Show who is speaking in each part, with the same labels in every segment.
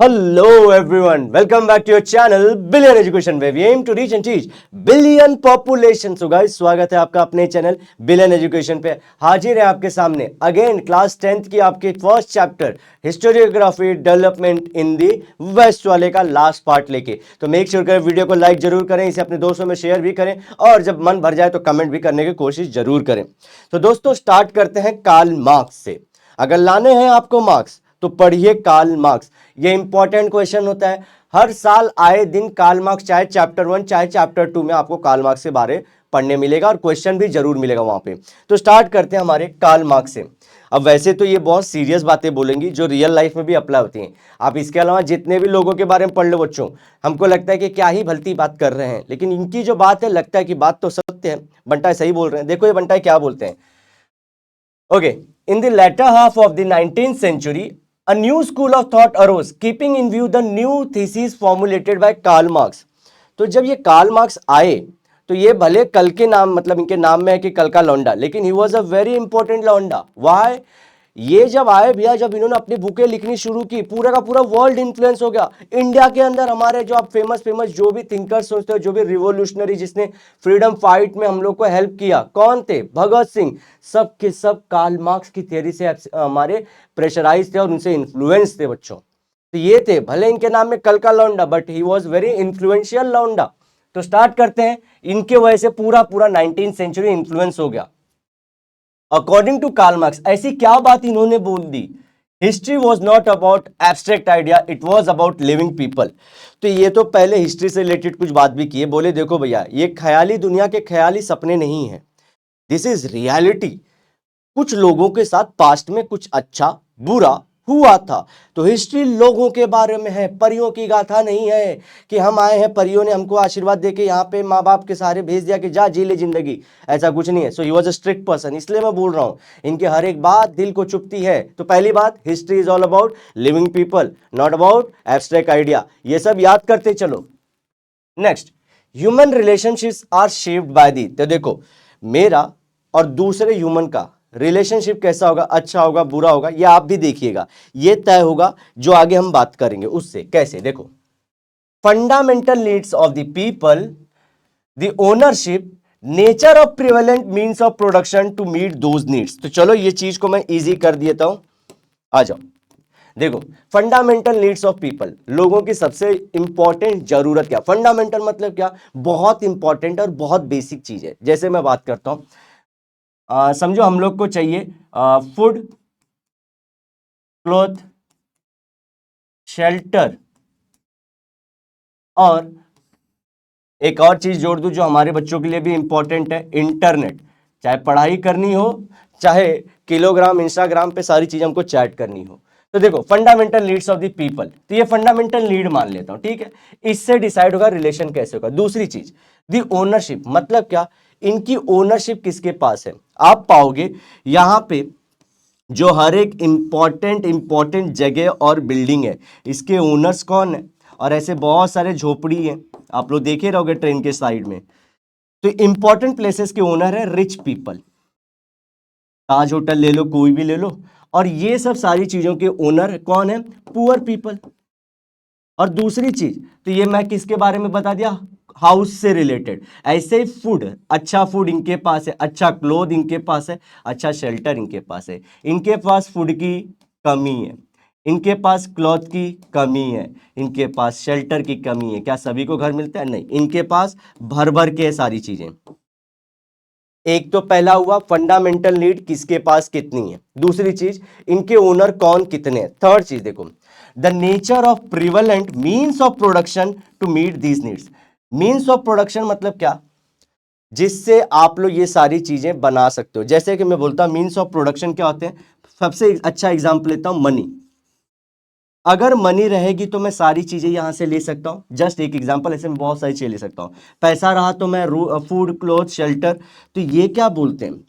Speaker 1: Hello everyone, welcome back to your channel Billion Education where we aim to reach and teach billion population. So guys, स्वागत है आपका अपने channel Billion Education पे। हाजिर है आपके सामने अगेन क्लास 10th की आपके first chapter historiography development in the west वाले का लास्ट पार्ट लेके। तो मेक श्योर करें वीडियो को लाइक जरूर करें, इसे अपने दोस्तों में शेयर भी करें और जब मन भर जाए तो कमेंट भी करने की कोशिश जरूर करें। तो दोस्तों स्टार्ट करते हैं कार्ल मार्क्स से। अगर लाने हैं आपको मार्क्स तो पढ़िए कार्ल मार्क्स। ये इंपॉर्टेंट क्वेश्चन होता है, हर साल आए दिन कार्ल मार्क्स, चाहे चैप्टर 1 चाहे चैप्टर 2 में आपको कार्ल मार्क्स के बारे पढ़ने मिलेगा और क्वेश्चन भी जरूर मिलेगा वहां पे। तो स्टार्ट करते हैं हमारे कार्ल मार्क्स से। अब वैसे तो ये बहुत सीरियस बातें बोलेंगी जो रियल लाइफ में भी अप्लाई होती हैं। आप इसके अलावा जितने भी लोगों के बारे में पढ़ लो बच्चों, हमको लगता है कि क्या ही भलती बात कर रहे हैं, लेकिन इनकी जो बात है लगता है कि बात तो सत्य है। बंटाई सही बोल रहे हैं। देखो ये बंटाई क्या बोलते हैं। Okay, in the later half of the 19th century a new school of thought arose keeping in view the new thesis formulated by Karl Marx। तो जब ये कार्ल मार्क्स आए तो ये भले कल के नाम, मतलब इनके नाम में है कि कल का लौंडा, लेकिन ही वॉज अ वेरी इंपॉर्टेंट लौंडा। वाई? ये जब आए भैया, जब इन्होंने अपनी बुकें लिखनी शुरू की, पूरा का पूरा वर्ल्ड इन्फ्लुएंस हो गया। इंडिया के अंदर हमारे जो आप फेमस जो भी थिंकर्स सोचते हो, जो भी रिवोल्यूशनरी जिसने फ्रीडम फाइट में हम लोग को हेल्प किया, कौन थे? भगत सिंह। सब के सब कार्ल मार्क्स की थ्योरी से हमारे प्रेशराइज थे और उनसे इन्फ्लुएंस थे बच्चों। तो ये थे, भले इनके नाम में कल का लौंडा, but he was very influential लौंडा। तो स्टार्ट करते हैं, इनके वजह से पूरा 19th सेंचुरी इन्फ्लुएंस हो गया। अकॉर्डिंग टू कार्ल मार्क्स ऐसी क्या बात इन्होंने बोल दी? History was not about abstract idea, it was about living people. तो ये तो पहले हिस्ट्री से रिलेटेड कुछ बात भी की है। बोले देखो भैया, ये ख्याली दुनिया के ख्याली सपने नहीं है, दिस इज रियलिटी। कुछ लोगों के साथ पास्ट में कुछ अच्छा बुरा हुआ था। तो हिस्ट्री लोगों के बारे में है, परियों की गाथा नहीं है कि हम आए हैं, परियों ने हमको आशीर्वाद देके यहाँ पे माँ बाप के सहारे भेज दिया कि जा जी ले जिंदगी, ऐसा कुछ नहीं है। So he was a strict person, इसलिए मैं बोल रहा हूँ इनके हर एक बात दिल को चुभती है। तो पहली बात, history is all about living people, not about abstract idea. ये सब याद करते चलो। Next, human relationships are shaped by the. तो देखो, मेरा और दूसरे ह्यूमन का रिलेशनशिप कैसा होगा, अच्छा होगा बुरा होगा, ये आप भी देखिएगा। ये तय होगा जो आगे हम बात करेंगे उससे। कैसे? देखो, fundamental needs of the people, the ownership, nature of prevalent means of production to meet those needs. तो चलो ये चीज को मैं इजी कर देता हूं, आ जाओ। देखो, फंडामेंटल नीड्स ऑफ पीपल, लोगों की सबसे इंपॉर्टेंट जरूरत क्या? फंडामेंटल मतलब क्या? बहुत इंपॉर्टेंट और बहुत बेसिक चीज है। जैसे मैं बात करता हूं, समझो हम लोग को चाहिए फूड, क्लॉथ, शेल्टर और एक और चीज जोड़ दूं जो हमारे बच्चों के लिए भी इंपॉर्टेंट है, इंटरनेट। चाहे पढ़ाई करनी हो, चाहे किलोग्राम इंस्टाग्राम पे सारी चीज हमको चैट करनी हो। तो देखो, fundamental needs of the people, तो ये फंडामेंटल नीड मान लेता हूं, ठीक है। इससे डिसाइड होगा रिलेशन कैसे होगा। दूसरी चीज, द ओनरशिप, मतलब क्या? इनकी ओनरशिप किसके पास है? आप पाओगे यहां पे जो हर एक इंपॉर्टेंट जगह और बिल्डिंग है, इसके ओनर्स कौन है? और ऐसे बहुत सारे झोपड़ी हैं, आप लोग देखे रहोगे ट्रेन के साइड में। तो इंपॉर्टेंट प्लेसेस के ओनर है रिच पीपल। ताज होटल ले लो, कोई भी ले लो। और ये सब सारी चीजों के ओनर कौन है? Poor people. और दूसरी चीज, तो ये मैं किसके बारे में बता दिया? हाउस से रिलेटेड। ऐसे ही फूड, अच्छा फूड इनके पास है, अच्छा क्लोथ इनके पास है, अच्छा शेल्टर इनके पास है। इनके पास फूड की कमी है, इनके पास क्लॉथ की कमी है, इनके पास शेल्टर की कमी है। क्या सभी को घर मिलता है? नहीं, इनके पास भर भर के सारी चीजें। एक तो पहला हुआ फंडामेंटल नीड, किसके पास कितनी है। दूसरी चीज, इनके ओनर कौन कितने हैं। थर्ड चीज देखो, the nature of prevalent means of production to meet these needs. Means of production मतलब क्या? जिससे आप लोग ये सारी चीजें बना सकते हो। जैसे कि मैं बोलता हूं मीन्स ऑफ प्रोडक्शन क्या होते हैं। सबसे अच्छा एग्जांपल लेता हूं, मनी। अगर मनी रहेगी तो मैं सारी चीजें यहां से ले सकता हूं। जस्ट एक एग्जांपल, ऐसे मैं बहुत सारी चीजें ले सकता हूं। पैसा रहा तो मैं फूड, क्लोथ, शेल्टर। तो ये क्या बोलते हैं,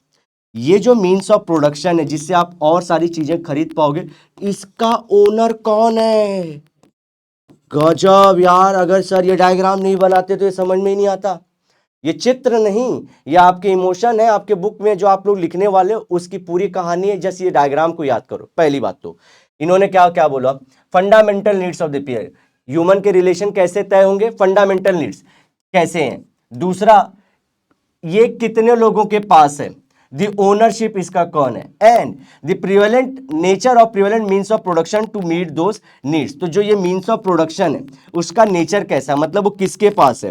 Speaker 1: ये जो मीन्स ऑफ प्रोडक्शन है जिससे आप और सारी चीजें खरीद पाओगे, इसका ओनर कौन है? गजब यार, अगर सर ये डायग्राम नहीं बनाते तो ये समझ में ही नहीं आता। ये चित्र नहीं, ये आपके इमोशन है। आपके बुक में जो आप लोग लिखने वाले हो उसकी पूरी कहानी है। जस्ट ये डायग्राम को याद करो। पहली बात तो इन्होंने क्या क्या बोला, fundamental needs of the peer, human के रिलेशन कैसे तय होंगे, फंडामेंटल नीड्स कैसे हैं। दूसरा, ये कितने लोगों के पास है, द ओनरशिप इसका कौन है, and the prevalent nature of prevalent means of production to meet those needs. तो जो ये मीन्स ऑफ प्रोडक्शन है उसका नेचर कैसा है, मतलब वो किसके पास है।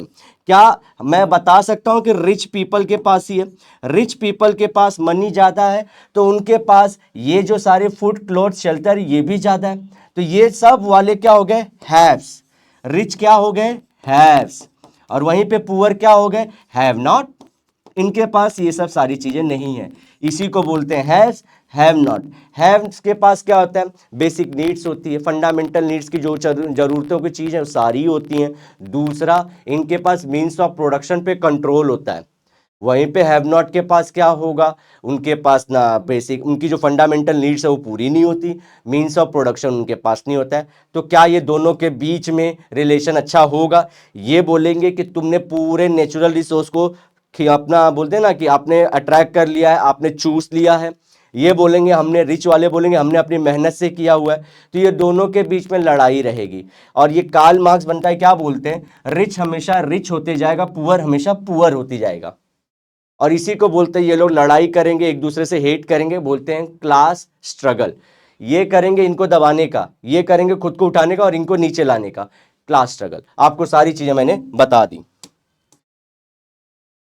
Speaker 1: क्या मैं बता सकता हूं कि रिच पीपल के पास ही है, रिच पीपल के पास मनी ज्यादा है तो उनके पास ये जो सारे फूड क्लॉथ शेल्टर ये भी ज्यादा है। तो ये सब वाले क्या हो गए, हैव्स। रिच क्या हो गए, हैव्स, और वहीं पे पुअर क्या हो गए, हैव नॉट। इनके पास ये सब सारी चीजें नहीं है, इसी को बोलते हैं हैव्स, हैव नॉट। हैव्स के पास क्या होता है, बेसिक नीड्स होती है, फंडामेंटल नीड्स की जो जरूरतों की चीज है वो सारी होती हैं। दूसरा, इनके पास मीन्स ऑफ प्रोडक्शन पे कंट्रोल होता है। वहीं पे हैव नॉट के पास क्या होगा, उनके पास ना बेसिक उनकी जो फंडामेंटल नीड्स है वो पूरी नहीं होती, मीन्स ऑफ प्रोडक्शन उनके पास नहीं होता है। तो क्या ये दोनों के बीच में रिलेशन अच्छा होगा, ये बोलेंगे कि तुमने पूरे नेचुरल रिसोर्स को कि अपना बोलते हैं ना कि आपने अट्रैक्ट कर लिया है, आपने चूज लिया है। ये बोलेंगे हमने, रिच वाले बोलेंगे हमने अपनी मेहनत से किया हुआ है। तो ये दोनों के बीच में लड़ाई रहेगी। और ये कार्ल मार्क्स बनता है, क्या बोलते हैं, रिच हमेशा रिच होते जाएगा, पुअर हमेशा पुअर होती जाएगा। और इसी को बोलते हैं, ये लोग लड़ाई करेंगे, एक दूसरे से हेट करेंगे, बोलते हैं क्लास स्ट्रगल। ये करेंगे इनको दबाने का, ये करेंगे खुद को उठाने का और इनको नीचे लाने का, क्लास स्ट्रगल। आपको सारी चीजें मैंने बता दी।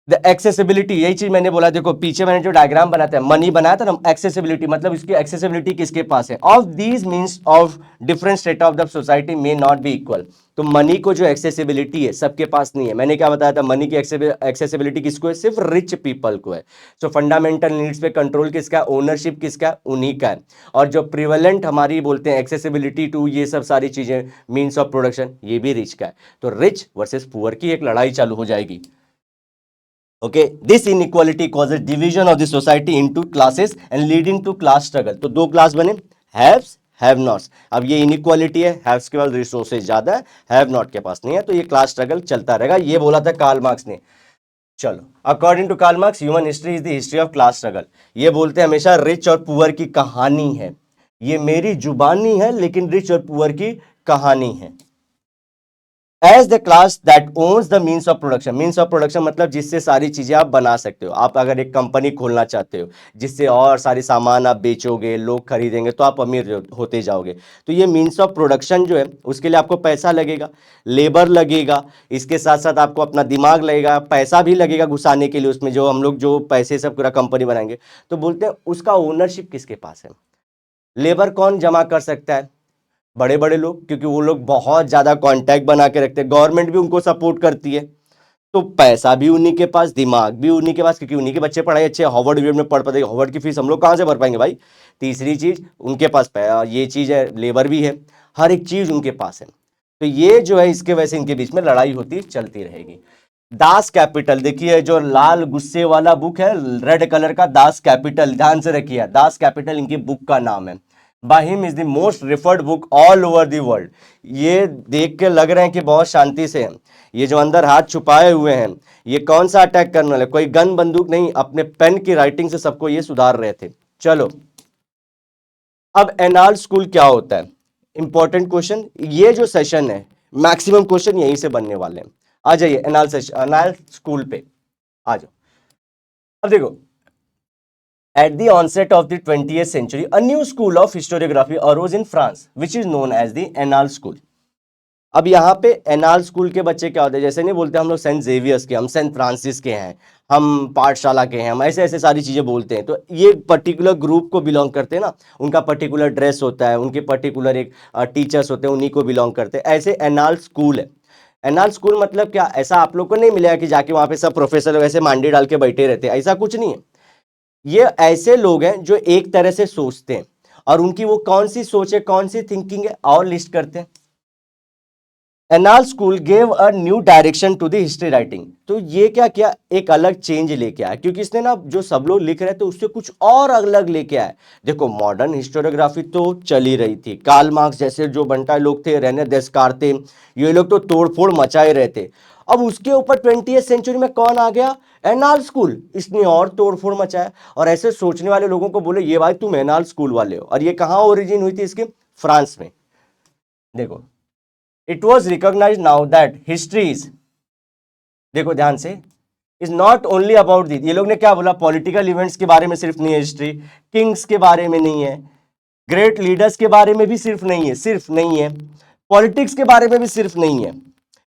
Speaker 1: द एक्सेसिबिलिटी, यही चीज मैंने बोला, देखो पीछे मैंने जो डायग्राम बनाया था, मनी बनाया था ना, एक्सेसिबिलिटी मतलब इसकी एक्सेसिबिलिटी किसके पास है, of these means of different state of the society may not be equal. तो मनी को जो एक्सेसिबिलिटी है सबके पास नहीं है। मैंने क्या बताया था, मनी की एक्सेसिबिलिटी किसको है, सिर्फ रिच पीपल को है। सो फंडामेंटल नीड्स पे कंट्रोल किसका है, ओनरशिप किसका है, उन्हीं का है। और जो प्रिवेलेंट हमारी बोलते हैं एक्सेसिबिलिटी टू ये सब सारी चीजें मीन्स ऑफ प्रोडक्शन, ये भी रिच का है। तो रिच वर्सेस पुअर की एक लड़ाई चालू हो जाएगी। Okay, this inequality causes division of the society into classes and leading to class struggle। तो दो क्लास बने, haves, have nots। अब ये inequality है, haves के पास रिसोर्सेज ज्यादा है, have not के पास नहीं है, तो ये क्लास स्ट्रगल चलता रहेगा। ये बोला था कार्ल मार्क्स ने। चलो, according to Karl Marx human history is the history of class struggle. ये बोलते हैं हमेशा रिच और पुअर की कहानी है, ये मेरी जुबानी है लेकिन रिच और पुअर की कहानी है। As the class that owns the means of production, means of production मतलब जिससे सारी चीजें आप बना सकते हो। आप अगर एक कंपनी खोलना चाहते हो जिससे और सारी सामान आप बेचोगे, लोग खरीदेंगे, तो आप अमीर होते जाओगे। तो ये मीन्स ऑफ प्रोडक्शन जो है उसके लिए आपको पैसा लगेगा, लेबर लगेगा, इसके साथ साथ आपको अपना दिमाग लगेगा, पैसा भी लगेगा घुसाने के लिए उसमें, जो हम लोग जो पैसे सब पूरा कंपनी बनाएंगे। तो बोलते हैं उसका ओनरशिप किसके पास है, लेबर कौन जमा कर सकता है, बड़े बड़े लोग, क्योंकि वो लोग बहुत ज्यादा कांटेक्ट बना के रखते हैं, गवर्नमेंट भी उनको सपोर्ट करती है। तो पैसा भी उन्हीं के पास, दिमाग भी उन्हीं के पास, क्योंकि उन्हीं के बच्चे पढ़ाई अच्छे हार्वर्ड में पढ़ पाते, हार्वर्ड की फीस हम लोग कहाँ से भर पाएंगे भाई। तीसरी चीज उनके पास ये चीज है, लेबर भी है, हर एक चीज उनके पास है। तो ये जो है इसके वजह से इनके बीच में लड़ाई होती चलती रहेगी। दास कैपिटल, देखिए जो लाल गुस्से वाला बुक है रेड कलर का, दास कैपिटल, ध्यान से रखिए, दास कैपिटल इनकी बुक का नाम है। By him is the most referred book all over the world। ये देख के लग रहे हैं कि बहुत शांति से हैं, ये जो अंदर हाथ छुपाए हुए हैं ये कौन सा अटैक करने वाले, कोई गन बंदूक नहीं, अपने पेन की राइटिंग से सबको ये सुधार रहे थे। चलो, अब एनाल स्कूल क्या होता है, इंपॉर्टेंट क्वेश्चन। ये जो सेशन है मैक्सिमम क्वेश्चन यहीं से बनने वाले हैं। आ जाइए एनाल सेशन, एनाल स्कूल पे आ जाओ। अब देखो, at the onset of the 20th century, a new school of historiography arose in France, which is known as the Annales School। अब यहाँ पे एनाल स्कूल के बच्चे क्या होते हैं, जैसे नहीं बोलते हम लोग सेंट जेवियर्स के, हम सेंट फ्रांसिस के हैं, हम पाठशाला के हैं, हम ऐसे ऐसे सारी चीजें बोलते हैं। तो ये पर्टिकुलर ग्रुप को बिलोंग करते हैं ना, उनका पर्टिकुलर ड्रेस होता है, उनके पर्टिकुलर एक टीचर्स होते हैं, उन्हीं को बिलोंग करते हैं। ऐसे एनाल स्कूल है। एनाल स्कूल मतलब क्या, ऐसा आप लोग को नहीं मिलेगा कि जाके वहां पे सब प्रोफेसर ऐसे मांडी डाल के बैठे रहते हैं, ऐसा कुछ नहीं है। ये ऐसे लोग हैं जो एक तरह से सोचते हैं, और उनकी वो कौन सी सोच है, कौन सी थिंकिंग है, और लिस्ट करते हैं। Annales school gave a new direction to the history writing. तो ये क्या किया, एक अलग चेंज लेके आया, क्योंकि इसने ना जो सब लोग लिख रहे थे उससे कुछ और अलग लेके आया। देखो मॉडर्न हिस्टोरियोग्राफी तो चल ही रही थी, कार्ल मार्क्स जैसे जो बंटा लोग थे, रेने देस्कार्ते थे, ये लोग तो तोड़फोड़ मचाए रहे थे। अब उसके ऊपर 20वीं सेंचुरी में कौन आ गया, एनाल स्कूल, इसने और तोड़फोड़ मचाया। और ऐसे सोचने वाले लोगों को बोले ये भाई तुम एनाल स्कूल वाले हो। और ये कहाँ ओरिजिन हुई थी इसके, फ्रांस में। देखो, it was recognise now that history is, देखो ध्यान से, is not only about the, ये लोग ने क्या बोला, पॉलिटिकल इवेंट्स के बारे में सिर्फ नहीं है हिस्ट्री, किंग्स के बारे में नहीं है, ग्रेट लीडर्स के बारे में भी सिर्फ नहीं है, पॉलिटिक्स के बारे में भी सिर्फ नहीं है,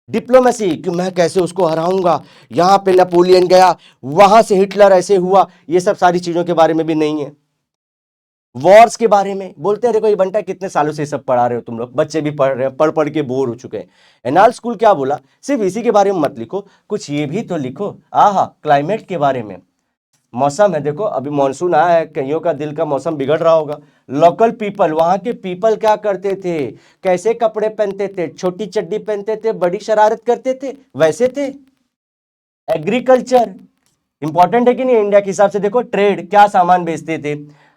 Speaker 1: डिप्लोमेसी कि मैं कैसे उसको हराऊंगा, यहां पे नेपोलियन गया, वहां से हिटलर ऐसे हुआ, ये सब सारी चीजों के बारे में भी नहीं है, वॉर्स के बारे में बोलते हैं। देखो ये बनता है, कितने सालों से सब पढ़ा रहे हो तुम लोग, बच्चे भी पढ़ रहे हैं, पढ़ पढ़ के बोर हो चुके हैं। एनाल स्कूल क्या बोला, सिर्फ इसी के बारे में मत लिखो, कुछ ये भी तो लिखो, आहा क्लाइमेट के बारे में, मौसम है, देखो अभी मॉनसून आया है, कईयों का दिल का मौसम बिगड़ रहा होगा, लोकल पीपल, वहां के पीपल क्या करते थे, कैसे कपड़े पहनते थे, छोटी चड्डी पहनते थे, बड़ी शरारत करते थे, वैसे थे। एग्रीकल्चर इंपॉर्टेंट है कि नहीं, इंडिया के हिसाब से देखो, ट्रेड क्या सामान बेचते थे,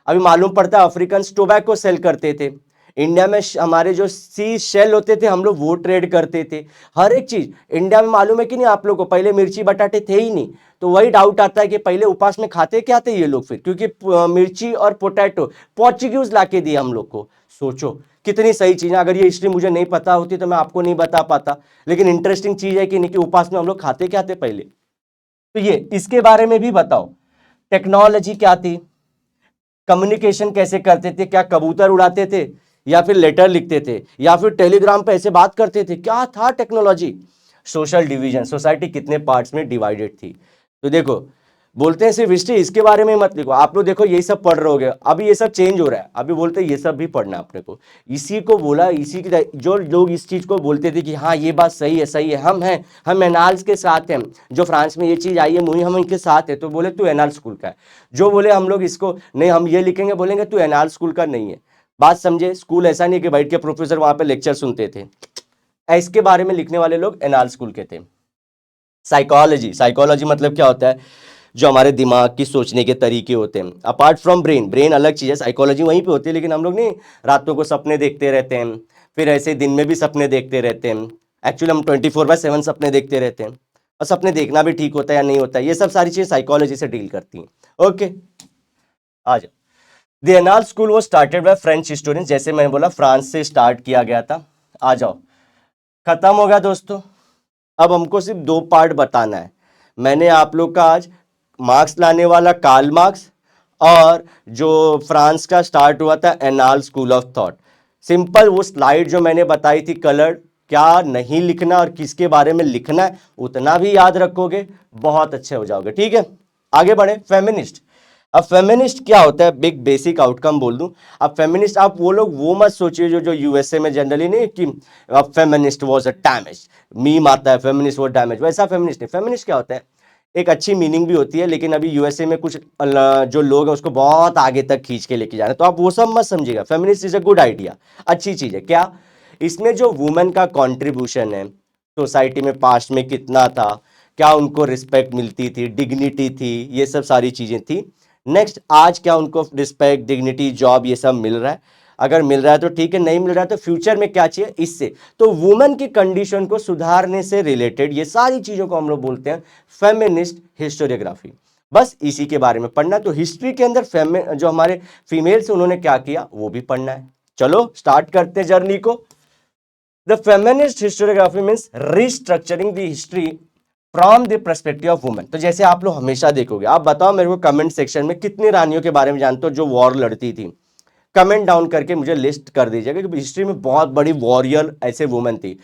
Speaker 1: अभी मालूम पड़ता है अफ्रीकन टोबैको सेल करते थे, इंडिया में हमारे जो सी शेल होते थे हम लोग वो ट्रेड करते थे, हर एक चीज इंडिया में मालूम है कि नहीं आप लोग को, पहले मिर्ची बटाटे थे ही नहीं, तो वही डाउट आता है कि पहले उपास में खाते क्या थे ये लोग फिर, क्योंकि मिर्ची और पोटैटो पोर्चुगीज लाके दिए हम लोग को। सोचो कितनी सही चीज है, अगर ये हिस्ट्री मुझे नहीं पता होती तो मैं आपको नहीं बता पाता, लेकिन इंटरेस्टिंग चीज है कि नहीं, कि उपास में हम लोग खाते क्या थे पहले। तो ये इसके बारे में भी बताओ, टेक्नोलॉजी क्या थी, कम्युनिकेशन कैसे करते थे, क्या कबूतर उड़ाते थे या फिर लेटर लिखते थे या फिर टेलीग्राम पे ऐसे बात करते थे, क्या था टेक्नोलॉजी, सोशल डिवीजन, सोसाइटी कितने पार्ट्स में डिवाइडेड थी। तो देखो बोलते हैं सिर्फ हिस्ट्री इसके बारे में मत लिखो, आप लोग देखो यही सब पढ़ रहे होगे, अभी ये सब चेंज हो रहा है, अभी बोलते हैं ये सब भी पढ़ना अपने को, इसी को बोला, इसी की जो लोग इस चीज को बोलते थे कि हाँ ये बात सही है सही है, हम एनाल्स के साथ हैं, जो फ्रांस में ये चीज आई है मुही हम इनके साथ है, तो बोले तू एनाल स्कूल का है, जो बोले हम लोग इसको नहीं हम ये लिखेंगे, बोलेंगे तू एनाल स्कूल का नहीं है। बात समझे, स्कूल ऐसा नहीं कि बैठ के प्रोफेसर वहां पे लेक्चर सुनते थे, इसके बारे में लिखने वाले लोग एनाल स्कूल के थे। साइकोलॉजी, साइकोलॉजी मतलब क्या होता है, जो हमारे दिमाग की सोचने के तरीके होते हैं, अपार्ट फ्रॉम ब्रेन, ब्रेन अलग चीज़ है, साइकोलॉजी वहीं पे होती है, लेकिन हम लोग नहीं रातों को सपने देखते रहते हैं, फिर ऐसे दिन में भी सपने देखते रहते हैं, एक्चुअली हम 24/7 सपने देखते रहते हैं, और सपने देखना भी ठीक होता है या नहीं होता है, ये सब सारी चीज़ें साइकोलॉजी से डील करती हैं। ओके आ जाओ, द एनाल स्कूल वो स्टार्टेड बाय फ्रेंच हिस्टोरियंस, जैसे मैंने बोला फ्रांस से स्टार्ट किया गया था। आ जाओ, खत्म हो गया दोस्तों, अब हमको सिर्फ 2 पार्ट बताना है। मैंने आप लोग का आज मार्क्स लाने वाला कार्ल मार्क्स, और जो फ्रांस का स्टार्ट हुआ था anal school of thought, simple वो स्लाइड जो मैंने बताई थी कलर्ड, क्या नहीं लिखना और किसके बारे में लिखना है उतना भी याद रखोगे, बहुत अच्छे हो जाओगे। ठीक है, आगे बढ़े। फेमिनिस्ट, अब फेमिनिस्ट क्या होता है, बिग बेसिक आउटकम बोल दूं। अब फेमिनिस्ट, आप वो लोग वो मत सोचिए जो यूएसए में जनरली नहीं कि अब feminist was a damage, meme आता है फेमिनिस्ट वाज डैमेज, वैसा फेमिनिस्ट नहीं। फेमिनिस्ट क्या होता है, एक अच्छी मीनिंग भी होती है, लेकिन अभी यूएसए में कुछ जो लोग हैं उसको बहुत आगे तक खींच के लेके जा रहे हैं, तो आप वो सब मत समझिएगा। Feminist is a good idea, अच्छी चीज है। क्या इसमें जो वुमेन का कंट्रीब्यूशन है सोसाइटी में, पास्ट में कितना था, क्या उनको रिस्पेक्ट मिलती थी, डिग्निटी थी, ये सब सारी चीजें थी। नेक्स्ट, आज क्या उनको रिस्पेक्ट, डिग्निटी, जॉब ये सब मिल रहा है, अगर मिल रहा है तो ठीक है, नहीं मिल रहा है तो फ्यूचर में क्या चाहिए इससे, तो वुमेन की कंडीशन को सुधारने से रिलेटेड ये सारी चीजों को हम लोग बोलते हैं फेमिनिस्ट हिस्टोरियोग्राफी। बस इसी के बारे में पढ़ना, तो हिस्ट्री के अंदर जो हमारे फीमेल्स उन्होंने क्या किया वो भी पढ़ना है। चलो स्टार्ट करते हैं जर्नी को। The feminist historiography means restructuring the history from the perspective of women. तो जैसे आप लोग हमेशा देखोगे, आप बताओ मेरे को कमेंट सेक्शन में कितनी रानियों के बारे में जानते हो जो वॉर लड़ती थी, कमेंट डाउन करके मुझे लिस्ट कर दीजिएगा, क्योंकि हिस्ट्री में बहुत बड़ी वॉरियर ऐसे वुमेन थी।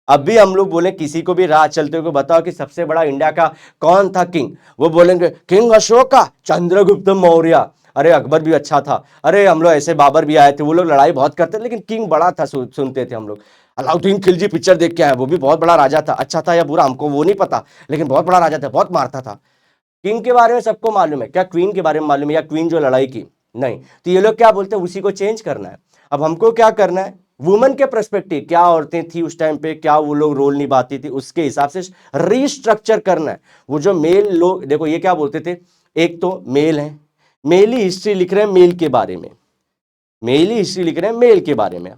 Speaker 1: अभी हम लोग बोले किसी को भी राह चलते हुए बताओ कि सबसे बड़ा इंडिया का कौन था किंग, वो बोलेंगे किंग अशोका, चंद्रगुप्त मौर्य, अरे अकबर भी अच्छा था, अरे हम लोग ऐसे बाबर भी आए थे, वो लोग लड़ाई बहुत करते थे लेकिन किंग बड़ा था, सुनते थे हम लोग। अलाउद्दीन खिलजी पिक्चर देख के आए, वो भी बहुत बड़ा राजा था, अच्छा था या बुरा हमको वो नहीं पता, लेकिन बहुत बड़ा राजा था, बहुत मारता था। किंग के बारे में सबको मालूम है, क्या क्वीन के बारे में मालूम है, या क्वीन जो लड़ाई की नहीं, तो ये लोग क्या बोलते हैं उसी को चेंज करना है। अब हमको क्या करना है, वुमेन के पर्सपेक्टिव, क्या औरतें थी उस टाइम पे, क्या वो लोग रोल निभाती थी, उसके हिसाब से रीस्ट्रक्चर करना है। वो जो मेल लोग, देखो ये क्या बोलते थे, एक तो मेल है, मेल ही हिस्ट्री लिख रहे हैं मेल के बारे में, मेल ही हिस्ट्री लिख रहे हैं मेल के बारे में,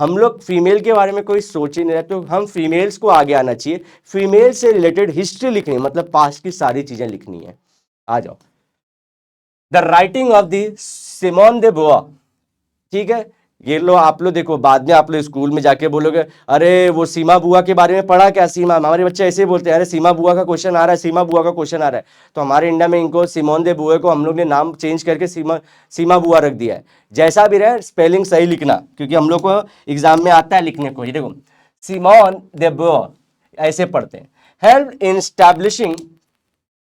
Speaker 1: हम लोग फीमेल के बारे में कोई सोच ही नहीं रहे, तो हम फीमेल्स को आगे आना चाहिए, फीमेल से रिलेटेड हिस्ट्री लिखनी, मतलब पास्ट की सारी चीजें लिखनी है। आ जाओ, the writing of the Simone de Beauvoir, ठीक है, ये लो आप लोग देखो, बाद में आप लोग स्कूल में जाके बोलोगे अरे वो सीमा बुआ के बारे में पढ़ा क्या, सीमा, हमारे बच्चे ऐसे ही बोलते हैं, अरे सीमा बुआ का क्वेश्चन आ रहा है, सीमा बुआ का क्वेश्चन आ रहा है। तो हमारे इंडिया में इनको सिमोन दे बुए को हम लोग ने नाम चेंज करके सीमा सीमा बुआ रख दिया है। जैसा भी रहे स्पेलिंग सही लिखना, क्योंकि हम लोग को एग्जाम में आता है लिखने को। ये देखो सिमोन दे बुआ ऐसे पढ़ते हैं। Help in establishing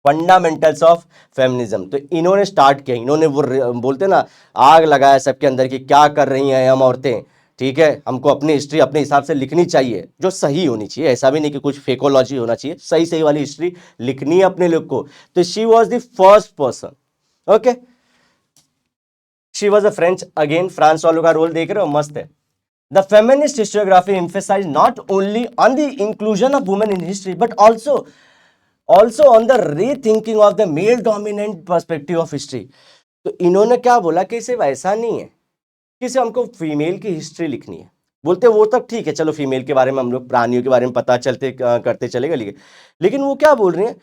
Speaker 1: fundamentals of feminism, तो इन्होंने स्टार्ट किया, इन्होंने वो बोलते ना आग लगाया सबके अंदर कि क्या कर रही हैं हम औरतें, ठीक है, हमको अपनी हिस्ट्री अपने हिसाब से लिखनी चाहिए जो सही होनी चाहिए, ऐसा भी नहीं कि कुछ फेकोलॉजी होना चाहिए, सही सही वाली हिस्ट्री लिखनी है अपने लोग को। तो she was the first person, okay, she was a French, again France वालों का रोल देख रहे हो, मस्त है। The feminist historiography emphasized not only on the inclusion of women in history, but also on the rethinking of the male dominant perspective of history। तो इन्होंने क्या बोला कि सिर्फ ऐसा नहीं है कि सिर्फ हमको फीमेल की हिस्ट्री लिखनी है, बोलते वो तब ठीक है, चलो फीमेल के बारे में हम लोग प्राणियों के बारे में पता चलते करते चलेगा, लेकिन वो क्या बोल रहे हैं,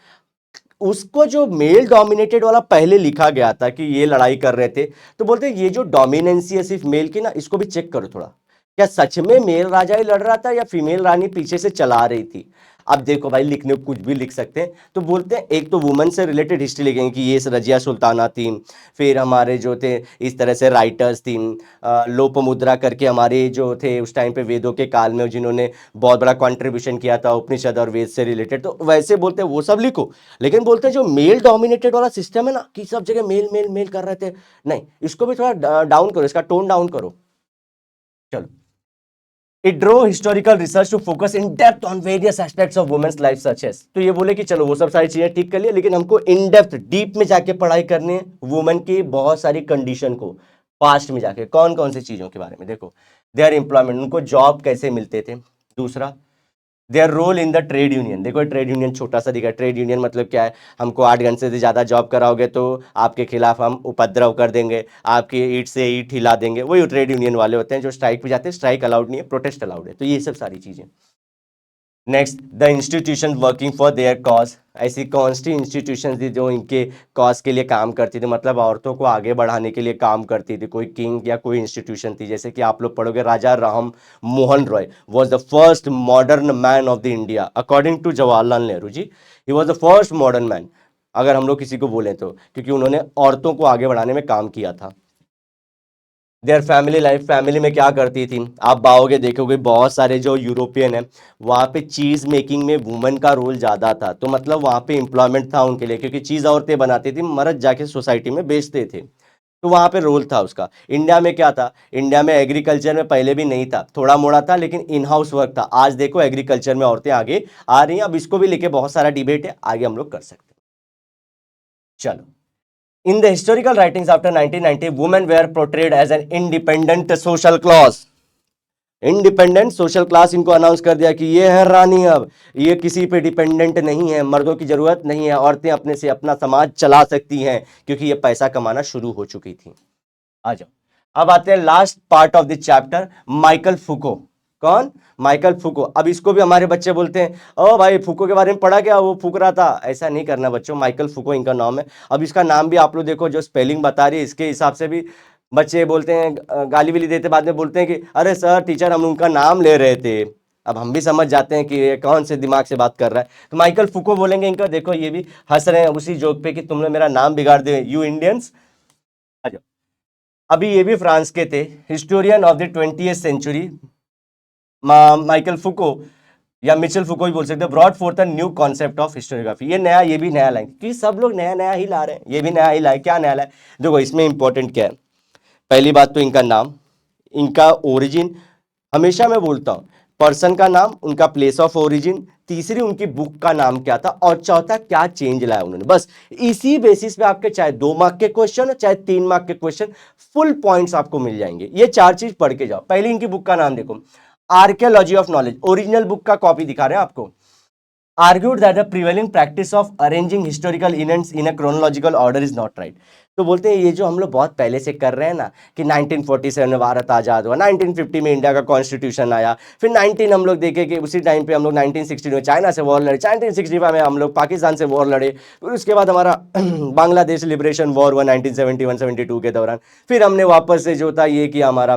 Speaker 1: उसको जो मेल डोमिनेटेड वाला पहले लिखा गया था कि ये लड़ाई कर रहे थे, तो बोलते ये जो डोमिनेंसी है सिर्फ मेल की ना, इसको भी चेक करो थोड़ा, क्या सच में मेल राजा ही लड़ रहा था या फीमेल रानी पीछे से चला रही थी। अब देखो भाई, लिखने को कुछ भी लिख सकते हैं, तो बोलते हैं एक तो वुमेन से रिलेटेड हिस्ट्री लिखेंगे कि ये रजिया सुल्ताना थी, फिर हमारे जो थे इस तरह से राइटर्स थी, लोपमुद्रा करके हमारे जो थे उस टाइम पे वेदों के काल में जिन्होंने बहुत बड़ा कंट्रीब्यूशन किया था उपनिषद और वेद से रिलेटेड, तो वैसे बोलते हैं वो सब लिखो। लेकिन बोलते हैं जो मेल डोमिनेटेड वाला सिस्टम है ना कि सब जगह मेल मेल मेल कर रहे थे, नहीं, इसको भी थोड़ा डाउन करो, इसका टोन डाउन करो। चलो, It drew historical research to focus in depth on various aspects of women's life such as, तो ये बोले कि चलो वो सब सारी चीजें ठीक कर लिया, लेकिन हमको इन डेप्थ डीप में जाके पढ़ाई करनी है वुमेन की बहुत सारी कंडीशन को, पास्ट में जाके कौन कौन सी चीजों के बारे में। देखो देयर एम्प्लॉयमेंट, उनको जॉब कैसे मिलते थे, दूसरा their role in the trade union, देखो ट्रेड यूनियन छोटा सा दिखा, ट्रेड यूनियन मतलब क्या है, हमको 8 घंटे से ज़्यादा जॉब कराओगे तो आपके खिलाफ हम उपद्रव कर देंगे, आपकी ईंट से ईंट हिला देंगे, वही ट्रेड यूनियन वाले होते हैं जो स्ट्राइक पे जाते हैं, स्ट्राइक अलाउड नहीं है, प्रोटेस्ट अलाउड है, तो ये सब सारी चीज़ें। Next, the institution working for their cause, ऐसी कौन सी इंस्टीट्यूशन थी जो इनके कॉज के लिए काम करती थी, मतलब औरतों को आगे बढ़ाने के लिए काम करती थी, कोई किंग या कोई इंस्टीट्यूशन थी। जैसे कि आप लोग पढ़ोगे Raja Ram Mohan Roy was the first modern man of the India according to Jawaharlal Nehru ji, he was the first modern man, अगर हम लोग किसी को बोलें तो, क्योंकि उन्होंने औरतों को आगे बढ़ाने में काम किया था। देयर फैमिली लाइफ, फैमिली में क्या करती थी, आप बाओगे देखोगे बहुत सारे जो यूरोपियन है वहाँ पे चीज़ मेकिंग में वुमेन का रोल ज़्यादा था, तो मतलब वहाँ पे एम्प्लॉयमेंट था उनके लिए, क्योंकि चीज़ औरतें बनाती थी, मर्द जाके सोसाइटी में बेचते थे, तो वहाँ पे रोल था उसका। इंडिया में क्या था, इंडिया में एग्रीकल्चर में पहले भी नहीं था, थोड़ा मोड़ा था, लेकिन इन हाउस वर्क था। आज देखो एग्रीकल्चर में औरतें आगे आ रही हैं, अब इसको भी लेके बहुत सारा डिबेट है, आगे हम लोग कर सकते हैं। चलो, in the historical writings after 1990, women were portrayed as an independent social class, independent social class इनको अनाउंस कर दिया कि ये है रानी, अब ये किसी पे डिपेंडेंट नहीं है, मर्दों की जरूरत नहीं है, औरतें अपने से अपना समाज चला सकती हैं, क्योंकि ये पैसा कमाना शुरू हो चुकी थी। आ जाओ, अब आते हैं last part of the chapter, Michael Foucault. कौन, माइकल फुको। अब इसको भी हमारे बच्चे बोलते हैं ओ भाई फुको के बारे में पढ़ा क्या, वो फूक रहा था, ऐसा नहीं करना बच्चों, माइकल फुको इनका नाम है। अब इसका नाम भी आप लोग देखो, जो स्पेलिंग बता रही है इसके हिसाब से भी बच्चे बोलते हैं, गाली वाली देते, बाद में बोलते हैं कि अरे सर टीचर हम उनका नाम ले रहे थे। अब हम भी समझ जाते हैं कि ये कौन से दिमाग से बात कर रहा है, तो माइकल फुको बोलेंगे इनका। देखो ये भी हंस रहे हैं उसी जोक पे कि तुम लोग मेरा नाम बिगाड़ दे यू इंडियंस। आ जाओ, अभी ये भी फ्रांस के थे, historian of the 20th century, Michael Foucault या मिचेल फुको भी बोल सकते हैं, brought forth a new concept of historiography. ये नया, ये भी नया लाइन, क्योंकि सब लोग नया नया ही ला रहे हैं, ये भी नया ही लाए, क्या नया लाए। देखो इसमें इंपॉर्टेंट क्या है, पहली बात तो इनका नाम, इनका ओरिजिन, हमेशा मैं बोलता हूं पर्सन का नाम, उनका प्लेस ऑफ ओरिजिन, तीसरी उनकी बुक का नाम क्या था, और चौथा क्या चेंज लाया उन्होंने। बस इसी बेसिस पे आपके चाहे 2 मार्क के क्वेश्चन चाहे 3 मार्क के क्वेश्चन, फुल पॉइंट्स आपको मिल जाएंगे। ये 4 चीज पढ़ के जाओ। पहले इनकी बुक का नाम देखो, archaeology of knowledge, original book का कॉपी दिखा रहे हैं आपको। argued that the prevailing practice of arranging historical events in a chronological order is not right। तो बोलते हैं ये जो हम लोग बहुत पहले से कर रहे हैं ना कि 1947 में भारत आज़ाद हुआ, 1950 में इंडिया का कॉन्स्टिट्यूशन आया, फिर 19 हम लोग देखे कि उसी टाइम पे हम लोग 1960 में चाइना से वॉर लड़े, 1965 में हम लोग पाकिस्तान से वॉर लड़े, फिर उसके बाद हमारा बांग्लादेश लिबरेशन वॉर हुआ 1971-72 के दौरान, फिर हमने वापस से जो था ये किया हमारा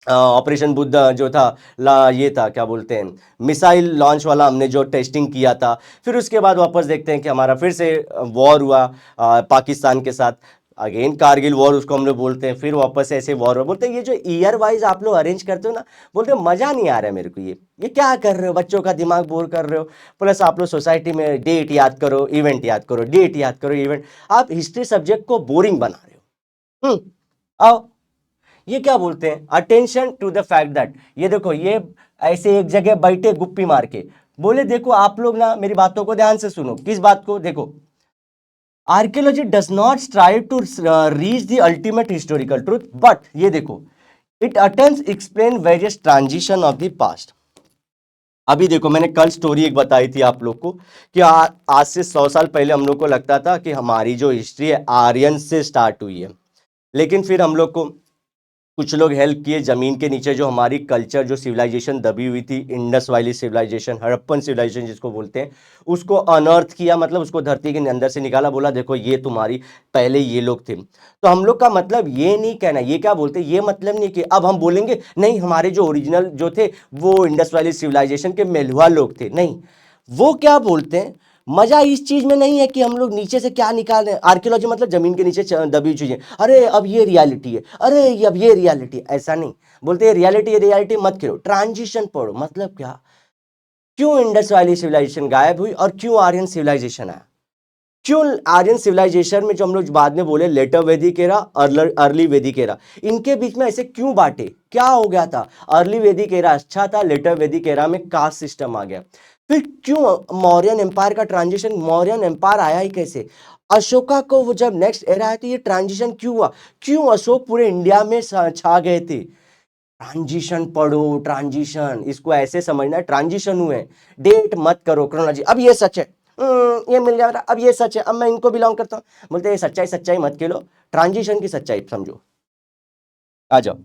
Speaker 1: ऑपरेशन बुद्ध जो था ये था क्या बोलते हैं, मिसाइल लॉन्च वाला हमने जो टेस्टिंग किया था। फिर उसके बाद वापस देखते हैं कि हमारा फिर से वॉर हुआ पाकिस्तान के साथ, अगेन कारगिल वॉर उसको हम लोग बोलते हैं। फिर वापस ऐसे वॉर हुआ, बोलते हैं ये जो ईयर वाइज आप लोग अरेंज करते हो ना, बोलते हो मज़ा नहीं आ रहा है मेरे को, ये क्या कर रहे हो, बच्चों का दिमाग बोर कर रहे हो। प्लस आप लोग सोसाइटी में डेट याद करो, इवेंट याद करो, डेट याद करो, इवेंट। आप हिस्ट्री सब्जेक्ट को बोरिंग बना रहे हो। आओ, ये क्या बोलते हैं, attention to the fact that, ये देखो ये ऐसे एक जगह बैठे गुप्पी मार के बोले, देखो आप लोग ना मेरी बातों को ध्यान से सुनो। किस बात को, देखो archaeology does not strive to reach the ultimate historical truth, but ये देखो it attempts explain various transition of the past. अभी देखो मैंने कल स्टोरी एक बताई थी आप लोग को कि आज से 100 साल पहले हम लोग को लगता था कि हमारी जो हिस्ट्री है आर्यन से स्टार्ट हुई है, लेकिन फिर हम लोग को कुछ लोग हेल्प किए, जमीन के नीचे जो हमारी कल्चर जो सिविलाइजेशन दबी हुई थी, Indus valley civilization, Harappan civilization जिसको बोलते हैं, उसको अनअर्थ किया, मतलब उसको धरती के अंदर से निकाला, बोला देखो ये तुम्हारी पहले ये लोग थे। तो हम लोग का मतलब ये नहीं कहना, ये क्या बोलते हैं, ये मतलब नहीं कि अब हम बोलेंगे नहीं हमारे जो ओरिजिनल जो थे वो इंडस वैली सिविलाइजेशन के मेलुहा लोग थे, नहीं। वो क्या बोलते हैं, मजा इस चीज में नहीं है कि हम लोग नीचे से क्या निकाल रहे हैं। आर्कियोलॉजी मतलब जमीन के नीचे दबी हुई चीजें, अरे अब ये रियलिटी है, अरे अब ये रियलिटी है, ऐसा नहीं बोलते। ये रियलिटी मत करो, ट्रांजिशन पढ़ो। मतलब क्या, क्यों इंडस वैली सिविलाइजेशन गायब हुई और क्यों आर्यन सिविलाइजेशन आया, क्यों आर्यन सिविलाइजेशन में जो हम लोग बाद में बोले लेटर वैदिक एरा, अर्ली वैदिक एरा, इनके बीच में ऐसे क्यों बांटे, क्या हो गया था। अर्ली वैदिक एरा अच्छा था, लेटर वैदिक एरा में कास्ट सिस्टम आ गया। फिर क्यों मौर्यन एम्पायर का ट्रांजिशन, मौर्यन एम्पायर आया ही कैसे, अशोका को वो जब नेक्स्ट एरा है तो ये ट्रांजिशन क्यों हुआ, क्यों अशोक पूरे इंडिया में छा गए थे। ट्रांजिशन पढ़ो, ट्रांजिशन इसको ऐसे समझना है, ट्रांजिशन हुए, डेट मत करो, क्रोनोलॉजी। अब ये सच है, ये मिल गया, अब ये सच है, अब मैं इनको बिलोंग करता हूं, बोलते हैं सच्चाई सच्चाई मत खेलो, ट्रांजिशन की सच्चाई समझो। आ जाओ।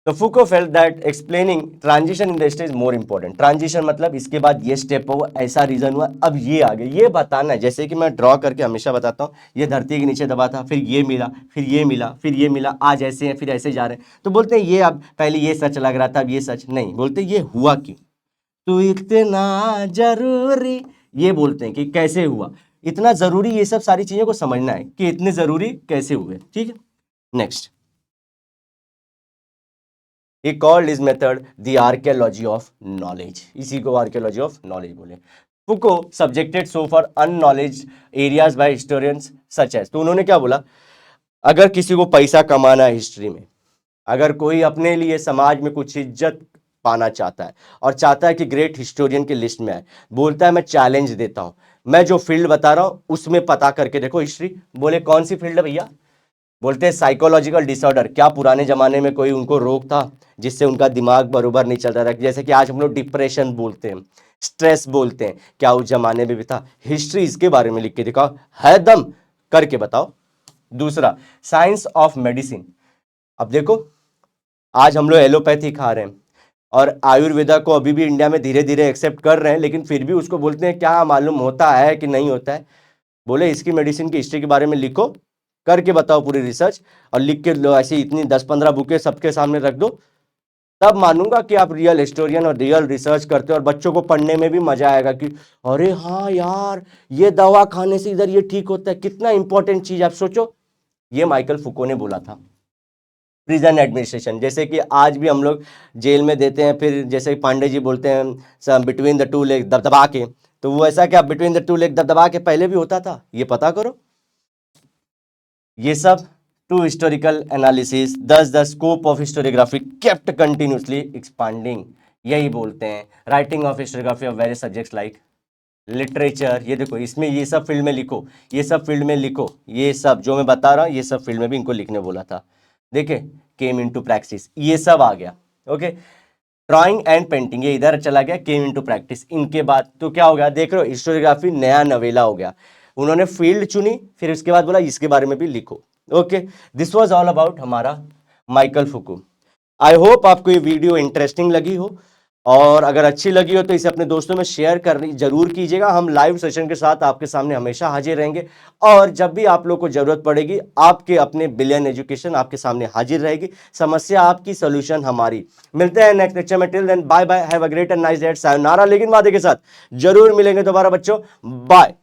Speaker 1: तो Foucault felt that explaining transition in the history is more important. Transition मतलब इसके बाद ये स्टेप हुआ, ऐसा रीजन हुआ, अब ये आ गया, ये बताना है। जैसे कि मैं ड्रॉ करके हमेशा बताता हूँ, ये धरती के नीचे दबा था, फिर ये मिला, फिर ये मिला, फिर ये मिला, आज ऐसे हैं, फिर ऐसे जा रहे हैं। तो बोलते हैं ये अब पहले ये सच लग रहा था, अब ये सच नहीं, बोलते ये हुआ क्यों, तो इतना जरूरी, ये बोलते हैं कि कैसे हुआ, इतना जरूरी, ये सब सारी चीजों को समझना है कि इतने जरूरी कैसे हुए। ठीक है, next. He called his method the archaeology of knowledge, इसी को archaeology of knowledge बोले। Foucault subjected so far unknowledge areas by historians such as, तो उन्होंने क्या बोला, अगर किसी को पैसा कमाना है हिस्ट्री में, अगर कोई अपने लिए समाज में कुछ इज्जत पाना चाहता है और चाहता है कि ग्रेट हिस्टोरियन की लिस्ट में आए, बोलता है मैं चैलेंज देता हूं, मैं जो फील्ड बता रहा हूं उसमें पता करके देखो हिस्ट्री। बोले कौन सी फील्ड है भैया, बोलते हैं साइकोलॉजिकल डिसऑर्डर। क्या पुराने जमाने में कोई उनको रोग था जिससे उनका दिमाग बरोबर नहीं चल रहा था, जैसे कि आज हम लोग डिप्रेशन बोलते हैं, स्ट्रेस बोलते हैं, क्या उस जमाने में भी था। हिस्ट्री इसके बारे में लिख के दिखाओ, है दम करके बताओ। दूसरा, साइंस ऑफ मेडिसिन। अब देखो आज हम लोग एलोपैथी खा रहे हैं और आयुर्वेदा को अभी भी इंडिया में धीरे धीरे एक्सेप्ट कर रहे हैं, लेकिन फिर भी उसको बोलते हैं क्या मालूम होता है कि नहीं होता है। बोले इसकी मेडिसिन की हिस्ट्री के बारे में लिखो, करके बताओ पूरी रिसर्च, और लिख के लो ऐसी इतनी 10-15 बुकें सबके सामने रख दो, तब मानूंगा कि आप रियल हिस्टोरियन और रियल रिसर्च करते हो, और बच्चों को पढ़ने में भी मजा आएगा कि अरे हाँ यार ये दवा खाने से इधर ये ठीक होता है, कितना इंपॉर्टेंट चीज आप सोचो। ये माइकल फुको ने बोला था। प्रिजन एडमिनिस्ट्रेशन, जैसे कि आज भी हम लोग जेल में देते हैं, फिर जैसे पांडे जी बोलते हैं बिटवीन द टू लेग दबदबा के, तो वो ऐसा क्या बिटवीन द टू लेग दबदबा के पहले भी होता था, ये पता करो। ये सब टू हिस्टोरिकल एनालिसिस दस the scope of historiography kept continuously expanding, यही बोलते हैं। Writing of historiography of various subjects like literature, ये देखो इसमें ये सब फील्ड में लिखो, ये सब फील्ड में लिखो, ये सब जो मैं बता रहा हूँ ये सब फील्ड में भी इनको लिखने बोला था। देखे केम इनटू प्रैक्टिस, ये सब आ गया। ओके, ड्राइंग एंड पेंटिंग ये इधर चला गया, केम इनटू प्रैक्टिस। इनके बाद तो क्या हो गया, देख रहे हो हिस्टोरियोग्राफी नया नवेला हो गया। उन्होंने फील्ड चुनी, फिर उसके बाद बोला इसके बारे में भी लिखो। Okay, this was all about हमारा माइकल फुको। आई होप आपको ये वीडियो इंटरेस्टिंग लगी हो। और अगर अच्छी लगी हो तो इसे अपने दोस्तों में शेयर करनी जरूर कीजिएगा। हम लाइव सेशन के साथ आपके सामने हमेशा हाजिर रहेंगे और जब भी आप लोग को जरूरत पड़ेगी आपके अपने बिलियन एजुकेशन आपके सामने हाजिर रहेगी। समस्या आपकी, सोल्यूशन हमारी। मिलते हैं नेक्स्ट लेक्चर में। Till then bye bye, have a great and nice day, sayonara, लेकिन वादे के साथ जरूर मिलेंगे दोबारा बच्चों। बाय।